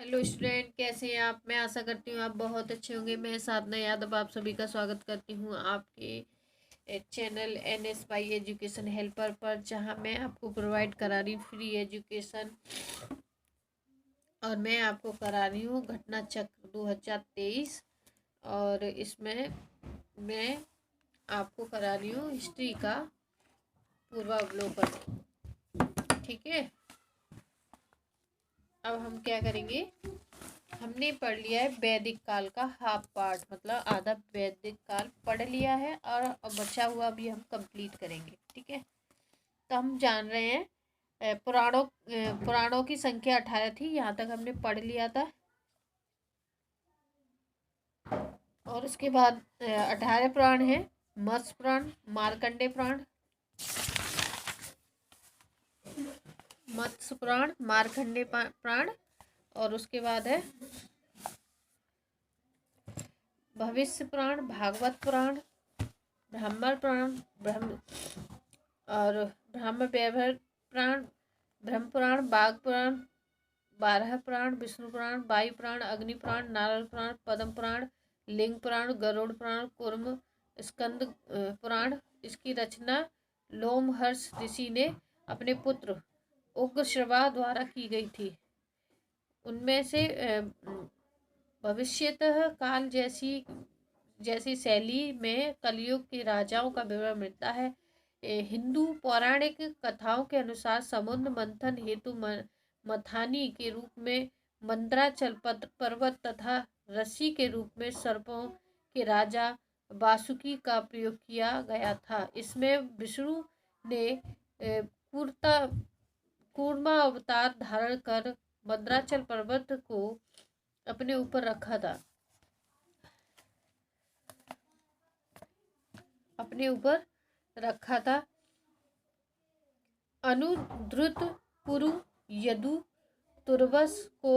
Hello student, कैसे हैं आप। मैं आशा करती हूँ आप बहुत अच्छे होंगे। मैं साधना यादव आप सभी का स्वागत करती हूँ आपके चैनल NSY एजुकेशन हेल्पर पर, जहाँ मैं आपको प्रोवाइड करा रही हूँ फ्री एजुकेशन। और मैं आपको करा रही हूँ घटना चक्र 2023। और इसमें मैं आपको करा रही हूँ हिस्ट्री का पूर्वावलोकन। ठीक है, अब हम क्या करेंगे। हमने पढ़ लिया है वैदिक काल का हाफ पार्ट, मतलब आधा वैदिक काल पढ़ लिया है, और बचा हुआ भी हम कंप्लीट करेंगे। ठीक है, तो हम जान रहे हैं पुराणों की संख्या 18 थी, यहाँ तक हमने पढ़ लिया था। और उसके बाद 18 पुराण है। मत्स्य पुराण, मार्कंडे पुराण, मत्स्य पुराण, मार्कंडे पुराण, और उसके बाद है भविष्य पुराण, भागवत पुराण, ब्राह्मण पुराण, ब्रह्म वैवर्त पुराण, ब्रह्म पुराण, बाघ पुराण, 12 पुराण, विष्णु पुराण, वायु पुराण, अग्नि पुराण, नारद पुराण, पद्म पुराण, लिंग पुराण, गरुड़ पुराण, कूर्म स्कंद पुराण। इसकी रचना लोमहर्ष ऋषि ने अपने पुत्र उग्रश्रवा द्वारा की गई थी। उनमें से भविष्यतः काल जैसी शैली में कलयुग के राजाओं का विवरण मिलता है। हिंदू पौराणिक कथाओं के अनुसार समुद्र मंथन हेतु मथानी के रूप में मंदराचल पर्वत तथा रस्सी के रूप में सर्पों के राजा वासुकी का प्रयोग किया गया था। इसमें विष्णु ने कूर्मा अवतार धारण कर मंदराचल पर्वत को अपने ऊपर रखा था। अनुद्रुत पुरु यदु तुर्वस को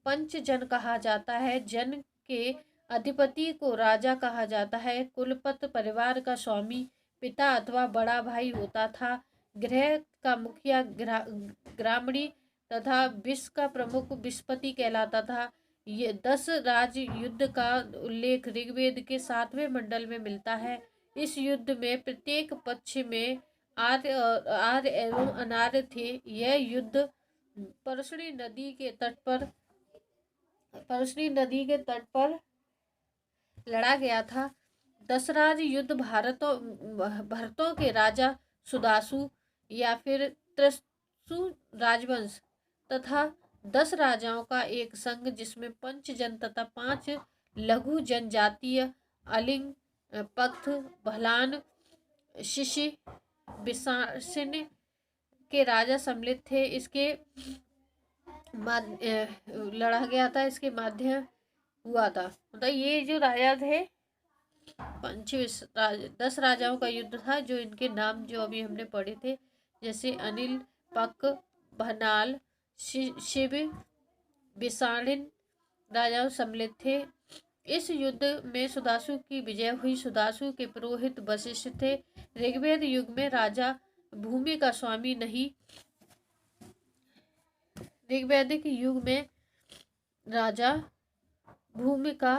पंचजन कहा जाता है। जन के अधिपति को राजा कहा जाता है। कुलपत परिवार का स्वामी पिता अथवा बड़ा भाई होता था। गृह का मुखिया ग्रामणी तथा विश्व का प्रमुख विस्पति कहलाता था। ये 10 राज युद्ध का उल्लेख ऋग्वेद के 7वें मंडल में मिलता है। इस युद्ध में प्रत्येक पक्ष में आर्य एवं अनार्य थे। यह युद्ध परशुनी नदी के तट पर लड़ा गया था। दशराज युद्ध भरतों के राजा सुदासु या फिर त्रसु राजवंश तथा 10 राजाओं का एक संघ, जिसमें पंचजन तथा 5 लघु जनजातीय अलिंग, पख्त, भलान, शिशि, बिसासिन के राजा सम्मिलित थे। लड़ा गया था, इसके माध्यम हुआ था। मतलब ये जो राजा थे 10 राजाओं का युद्ध था, जो इनके नाम जो अभी हमने पढ़े थे, जैसे अनिल, पक, भनाल, शिव, बिसाड़िन राजाओं सम्मिलित थे। इस युद्ध में सुदासु की विजय हुई। सुदासु के पुरोहित वशिष्ठ थे। ऋग्वेद युग में राजा भूमि का स्वामी नहीं ऋग्वैदिक युग में राजा भूमि का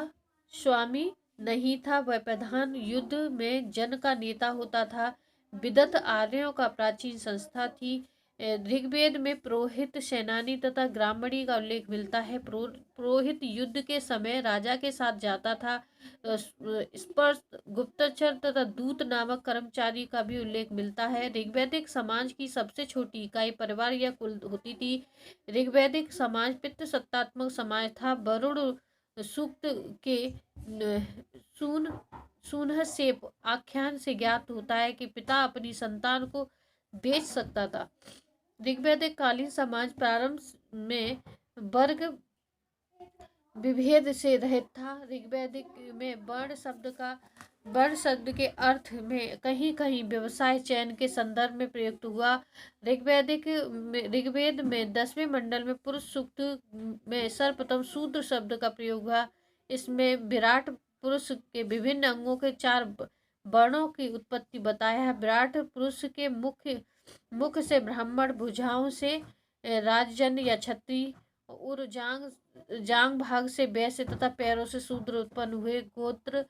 स्वामी नहीं था। वह प्रधान युद्ध में जन का नेता होता था। विदत आर्यों का प्राचीन संस्था थी। ऋग्वेद में पुरोहित, सेनानी तथा ग्रामणी का उल्लेख मिलता है। पुरोहित युद्ध के समय राजा के साथ जाता था। स्पर्श, गुप्तचर तथा दूत नामक कर्मचारी का भी उल्लेख मिलता है। ऋग्वैदिक समाज की सबसे छोटी इकाई परिवार या कुल होती थी। ऋग्वैदिक समाज पितृसत्तात्मक समाज था। वरुण सूक्त के सूनहसेप आख्यान से ज्ञात होता है कि पिता अपनी संतान को बेच सकता था। ऋग्वैदिक कालीन समाज प्रारंभ में वर्ग विभेद से रहित था। ऋग्वैदिक में वर्ण शब्द के अर्थ में कहीं कहीं व्यवसाय चयन के संदर्भ में प्रयुक्त हुआ। ऋग्वेद में 10वें मंडल में पुरुष सूक्त में सर्वप्रथम शूद्र शब्द का प्रयोग हुआ। इसमें विराट पुरुष के विभिन्न अंगों के 4 वर्णों की उत्पत्ति बताया है। विराट पुरुष के मुख से ब्राह्मण, भुजाओं से राजजन या क्षत्रिय, और जांग भाग से वैश्य तथा पैरों से शूद्र उत्पन्न हुए। गोत्र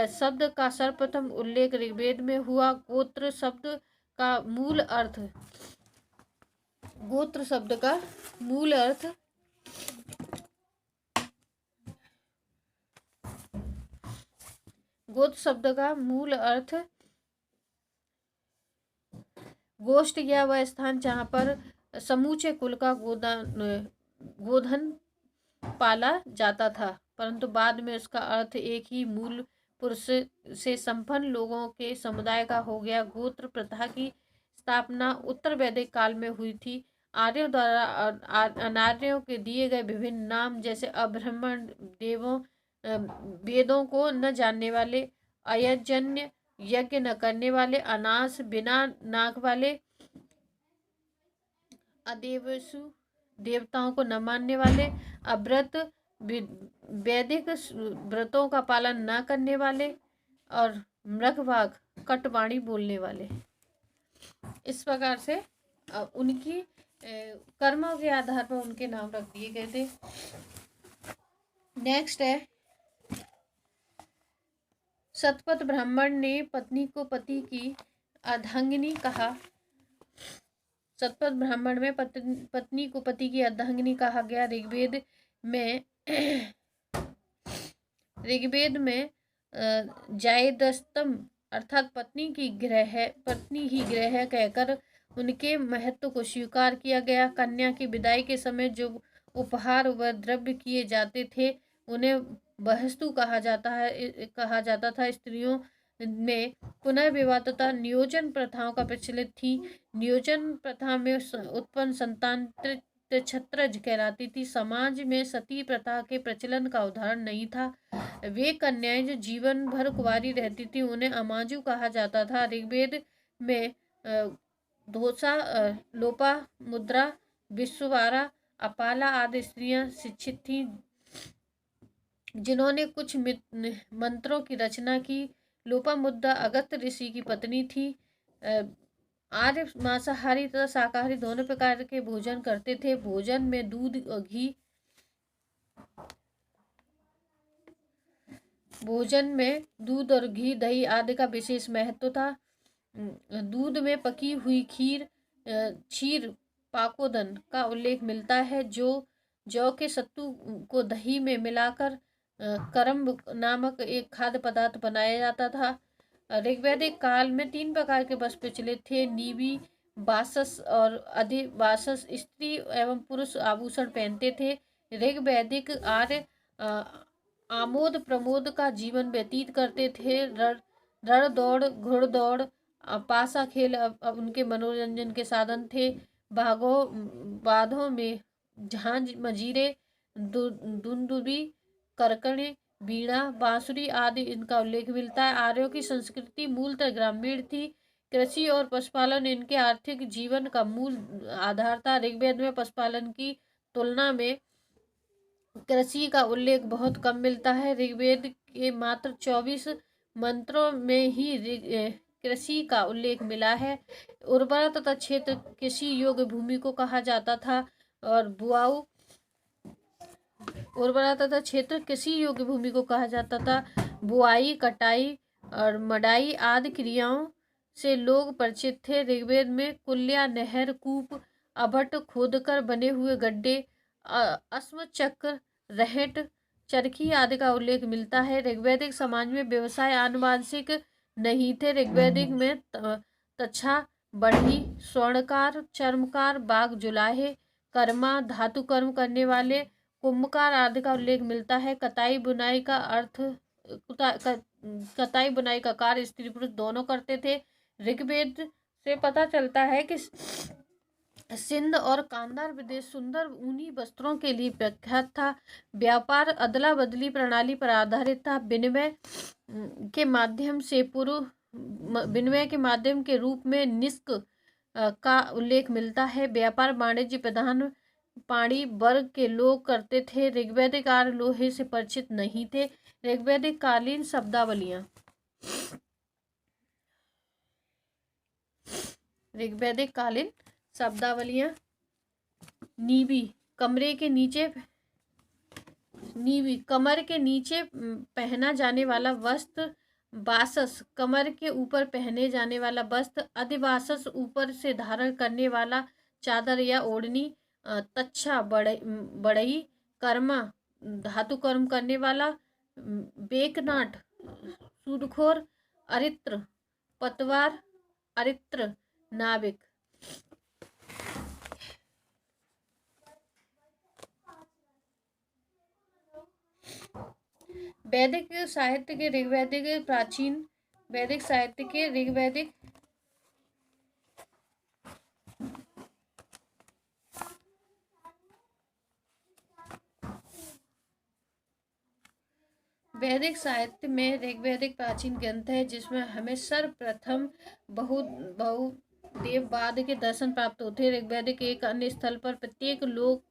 शब्द का सर्वप्रथम उल्लेख ऋग्वेद में हुआ। गोत्र शब्द का मूल अर्थ गोत्र शब्द का मूल अर्थ गोत्र शब्द का मूल अर्थ गोष्ठ या वह स्थान जहाँ पर समूचे कुल का गोधन पाला जाता था, परंतु बाद में उसका अर्थ एक ही मूल पुरुष से संपन्न लोगों के समुदाय का हो गया। गोत्र प्रथा की स्थापना उत्तर वैदिक काल में हुई थी। आर्यों द्वारा अनार्यों के दिए गए विभिन्न नाम, जैसे अब्राह्मण, देवों, वेदों को न जानने वाले, अयजन्य, यज्ञ न करने वाले, अनास, बिना नाक वाले, अदेवसु, देवताओं को न मानने वाले, अव्रत, वैदिक व्रतों का पालन न करने वाले, और मृगवाग, कटवाणी बोलने वाले। इस प्रकार से उनकी कर्मों के आधार पर उनके नाम रख दिए गए थे। नेक्स्ट है, शतपथ ब्राह्मण ने पत्नी को पति की अर्धांगिनी कहा। शतपथ ब्राह्मण में पत्नी को पति की अर्धांगिनी कहा गया। ऋग्वेद में जायदस्तम अर्थात पत्नी ही ग्रह कहकर उनके महत्व को स्वीकार किया गया। कन्या की विदाई के समय जो उपहार व द्रव्य किए जाते थे उन्हें वस्तु कहा जाता था। स्त्रियों में पुनर्विवाह तथा नियोजन प्रथाओं का प्रचलित थी। नियोजन प्रथा में उत्पन्न संतान क्षत्रज कहलाती थी। समाज में सती प्रथा के प्रचलन का उदाहरण नहीं था। वे कन्याएं जो जीवन भर कुंवारी रहती थी उन्हें अमाजु कहा जाता था। ऋग्वेद में धोसा, लोपा मुद्रा, विश्ववारा, अपाला आदि स्त्रियां शिक्षित थीं जिन्होंने कुछ मंत्रों की रचना की। लोपामुद्रा अगस्त्य ऋषि की पत्नी थी। आर्य मांसाहारी तथा शाकाहारी दोनों प्रकार के भोजन करते थे। भोजन में दूध और घी, दही आदि का विशेष महत्व था। दूध में पकी हुई क्षीर पाकोदन का उल्लेख मिलता है, जो जौ के सत्तू को दही में मिलाकर करम्ब नामक एक खाद्य पदार्थ बनाया जाता था। ऋग्वैदिक काल में 3 प्रकार के वस्त्र प्रचलित थे, नीवी, वासस और अधिवासस। स्त्री एवं पुरुष आभूषण पहनते थे। ऋग्वैदिक आर्य आमोद प्रमोद का जीवन व्यतीत करते थे। रण दौड़, घुड़दौड़, पासा खेल अब उनके मनोरंजन के साधन थे। बाधों में झांझ, मजीरे, दुंदुबी, करकणे, बीणा, बांसुरी आदि इनका उल्लेख मिलता है। आर्यों की संस्कृति मूलतः ग्रामीण थी। कृषि और पशुपालन इनके आर्थिक जीवन का मूल आधार था। ऋग्वेद में पशुपालन की तुलना में कृषि का उल्लेख बहुत कम मिलता है। ऋग्वेद के मात्र 24 मंत्रों में ही कृषि का उल्लेख मिला है। उर्वरा तथा क्षेत्र कृषि योग्य भूमि को कहा जाता था और बुआई, कटाई और मड़ाई आदि क्रियाओं से लोग परिचित थे। ऋग्वेद में कुल्या, नहर, कूप, अभट खोदकर बने हुए गड्ढे, अश्व चक्र, रहट, चरखी आदि का उल्लेख मिलता है। ऋग्वैदिक समाज में व्यवसाय आनुवांशिक नहीं थे। ऋग्वैदिक में तच्छा, बढ़ी, स्वर्णकार, चर्मकार, बाग जुलाहे, कर्मा, धातु कर्म करने वाले, कुंभकार आदि का उल्लेख मिलता है। कताई बुनाई का कार्य स्त्री पुरुष दोनों करते थे। ऋग्वेद से पता चलता है कि सिंध और कांधार प्रदेश सुंदर ऊनी वस्त्रों के लिए प्रख्यात था। व्यापार अदला बदली प्रणाली पर आधारित था। विनिमय के माध्यम के रूप में निष्क का उल्लेख मिलता है। व्यापार वाणिज्य प्रधान पाणी वर्ग के लोग करते थे। ऋग्वैदिक आर्य लोहे से परिचित नहीं थे। ऋग्वैदिक कालीन शब्दावलियां नीवी कमर के नीचे पहना जाने वाला वस्त्र बासस, कमर के ऊपर पहने जाने वाला वस्त्र अधिवासस, ऊपर से धारण करने वाला चादर या ओढ़नी, तच्छा, बढ़ई, कर्मा, धातु कर्म करने वाला, बेकनाट, सूदखोर, अरित्र, पतवार, अरित्र, नाविक। वैदिक साहित्य के ऋग्वैदिक प्राचीन वैदिक साहित्य के ऋग्वैदिक वैदिक साहित्य में ऋग्वैदिक प्राचीन ग्रंथ है जिसमें हमें सर्वप्रथम बहुदेववाद के दर्शन प्राप्त होते हैं। ऋग्वैदिक एक अन्य स्थल पर प्रत्येक लोक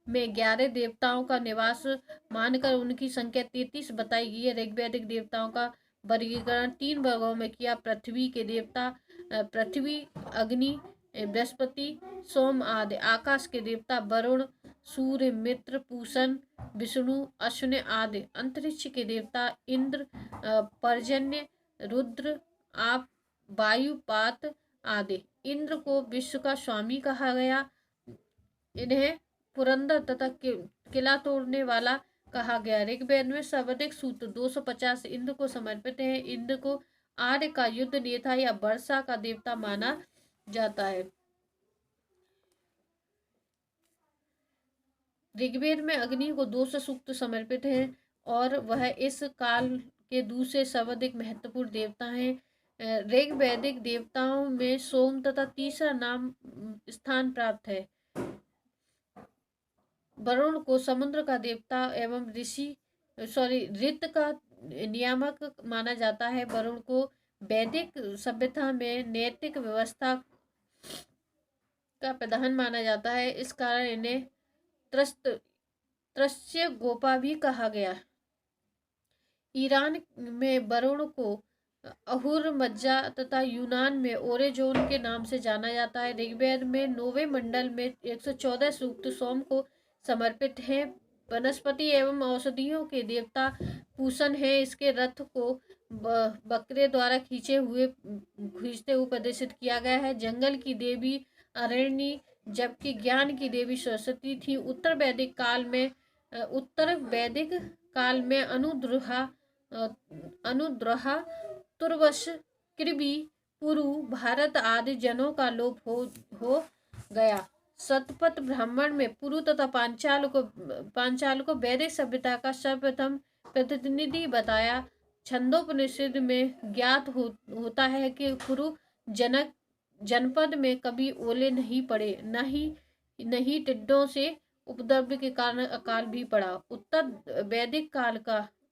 में 11 देवताओं का निवास मानकर उनकी संख्या 33 बताई गई है। ऋग्वैदिक देवताओं का वर्गीकरण 3 वर्गों में किया। पृथ्वी के देवता पृथ्वी, अग्नि, बृहस्पति, सोम आदि। आकाश के देवता वरुण, सूर्य, मित्र, पूषण, विष्णु, अश्विन आदि। अंतरिक्ष के देवता इंद्र, पर्जन्य, रुद्र, आप, वायु, पात आदि। इंद्र को विश्व का स्वामी कहा गया। इन्हें पुरंदर तथा किला तोड़ने वाला कहा गया। ऋग्वेद में सर्वाधिक सूत्र 250 इंद्र को समर्पित है। इंद्र को आर्य का युद्ध नेता या वर्षा का देवता माना जाता है। ऋग्वेद में अग्नि को 200 सूक्त समर्पित है और वह इस काल के दूसरे सर्वाधिक महत्वपूर्ण देवता हैं। ऋग्वैदिक देवताओं में सोम तथा तीसरा नाम स्थान प्राप्त है। वरुण को समुद्र का देवता एवं ऋत का नियामक माना जाता है। वरुण को वैदिक सभ्यता में नैतिक व्यवस्था का प्रधान माना जाता है। इस कारण इन्हें त्रस्य गोपा भी कहा गया। ईरान में वरुण को अहुर मज्जा तथा यूनान में ओरेजोन के नाम से जाना जाता है। ऋग्वेद में 9वें मंडल में 114 सूक्त सोम को समर्पित हैं। वनस्पति एवं औषधियों के देवता पूषण है। इसके रथ को बकरे द्वारा खींचते हुए प्रदर्शित किया गया है। जंगल की देवी अरण्यी जबकि ज्ञान की देवी सरस्वती थी। उत्तर वैदिक काल में अनुद्रहा, तुर्वश, कृबि, पुरु, भारत आदि जनों का लोप हो गया। शतपथ ब्राह्मण में पुरु तथा पांचाल को वैदिक सभ्यता का सर्वप्रथम प्रतिनिधि बताया। छंदोपनिषद में ज्ञात होता है कि पुरु जनपद में कभी ओले नहीं पड़े, नहीं टिड्डों से उपद्रव के कारण अकाल भी पड़ा। उत्तर वैदिक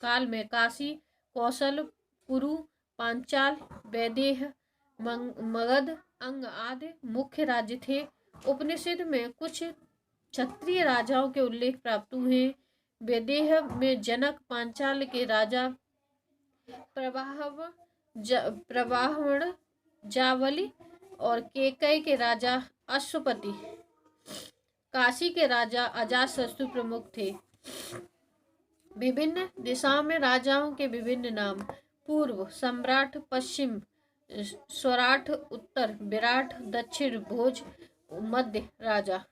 काल में काशी, कौशल, पुरु, पांचाल, वैदेह, मगध, अंग आदि मुख्य राज्य थे। उपनिषद में कुछ क्षत्रिय राजाओं के उल्लेख प्राप्त हुए। वैदेह में जनक, पांचाल के राजा प्रवाहण जावली और केकय के राजा अश्वपति, काशी के राजा अजातशत्रु प्रमुख थे। विभिन्न दिशाओं में राजाओं के विभिन्न नाम। पूर्व सम्राट, पश्चिम स्वराट, उत्तर विराट, दक्षिण भोज, मध्य राजा।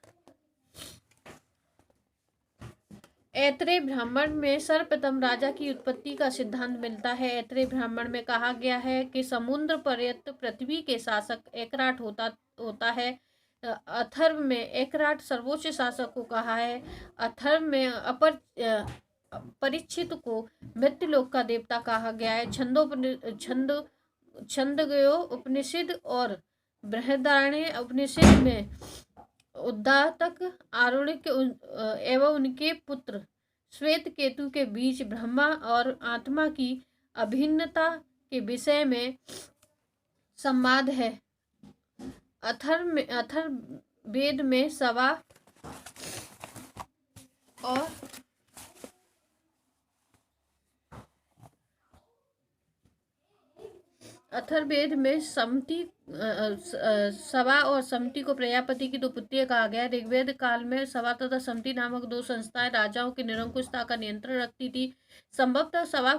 ऐत्रेय ब्राह्मण में सर्वप्रथम राजा की उत्पत्ति का सिद्धांत मिलता है। ऐत्रेय ब्राह्मण में कहा गया है कि समुद्र पर्यंत पृथ्वी के शासक एकराट होता है। अथर्व में एकराट सर्वोच्च शासक को कहा है। अथर्व में परीक्षित को मृत्युलोक का देवता कहा गया है। छंदोग्य उपनिषद और बृहदारण्यक उपनिषद में उद्दालक, आरुणिक एवं उनके पुत्र श्वेत केतु के बीच ब्रह्मा और आत्मा की अभिन्नता के विषय में संवाद है। अथर्ववेद में सवा और अथर्ववेद में सवा और समति को प्रजापति की दो पुत्रियां कहा गया। ऋग्वेद काल में सवा तथा समति नामक दो संस्थाएं राजाओं की निरंकुशता का नियंत्रण रखती थी। संभवतः सवा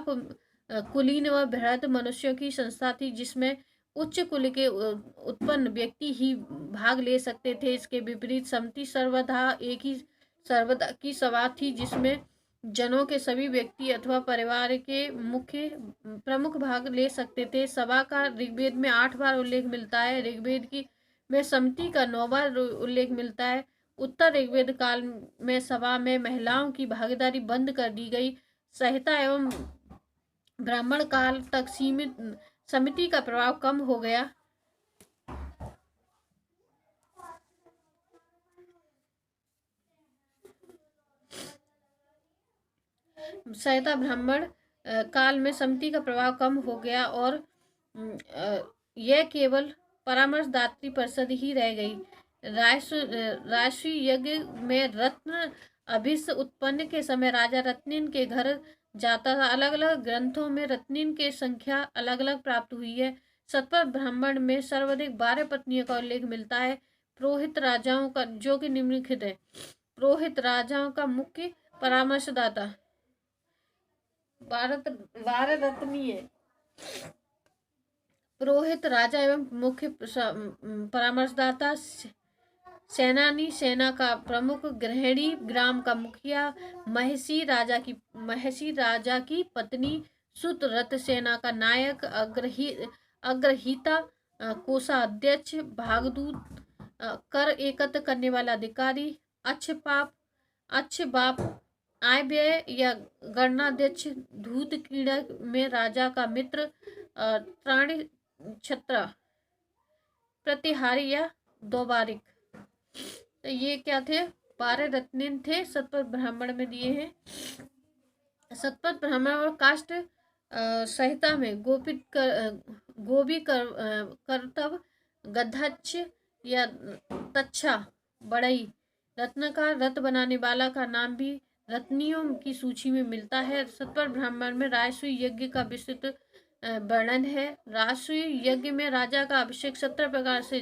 कुलीन व बृहद मनुष्यों की संस्था थी, जिसमें उच्च कुल के उत्पन्न व्यक्ति ही भाग ले सकते थे। इसके विपरीत समति सर्वदा की सभा थी, जिसमें जनों के सभी व्यक्ति अथवा परिवार के प्रमुख भाग ले सकते थे। सभा का ऋग्वेद में 8 बार उल्लेख मिलता है। ऋग्वेद की में समति का 9 बार उल्लेख मिलता है। उत्तर ऋग्वेद काल में सभा में महिलाओं की भागीदारी बंद कर दी गई। संहिता एवं ब्राह्मण काल तक समिति का प्रभाव कम हो गया। संहिता ब्राह्मण काल में समिति का प्रभाव कम हो गया और यह केवल परामर्शदात्री परिषद ही रह गई। राष्ट्रीय यज्ञ में रत्न अभिष्ट उत्पन्न के समय राजा रत्निन के घर जाता था। अलग अलग ग्रंथों में रत्निन की संख्या अलग अलग प्राप्त हुई है। शतपथ ब्राह्मण में सर्वाधिक 12 पत्नियों का उल्लेख मिलता है। पुरोहित राजाओं का, जो कि निम्नलिखित है। पुरोहित राजाओं का मुख्य परामर्शदाता 12 रत्नी है। पुरोहित राजा एवं मुख्य परामर्शदाता, सेनानी सेना का प्रमुख, गृहिणी ग्राम का मुखिया, महिषी राजा की पत्नी, सुत रथ सेना का नायक, अग्रहिता कोषाध्यक्ष, भागदूत, कर एकत्र करने वाला अधिकारी, अच्छ बाप, आय व्यय या गणनाध्यक्ष, धूत क्रीड़ा में राजा का मित्र, त्राणी छत्रा, प्रतिहारी या दोबारिक। तो ये क्या थे? 12 रत्निन थे, शतपथ ब्राह्मण में दिए हैं। शतपथ ब्राह्मण और काष्ट संहिता में गोभी कर्तव, गद्धक्ष या तच्छा, बढ़ई, रत्नकार, रथ बनाने वाला का नाम भी रत्नियों की सूची में मिलता है। शतपथ ब्राह्मण में राजसूय यज्ञ का विस्तृत वर्णन है। राजसूय यज्ञ में राजा का अभिषेक 17 प्रकार से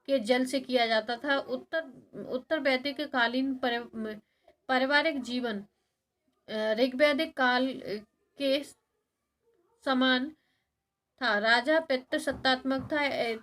के जल से किया जाता था। उत्तर वैदिक कालीन पारिवारिक जीवन ऋग्वैदिक काल के समान था। राजा पितृ सत्तात्मक था।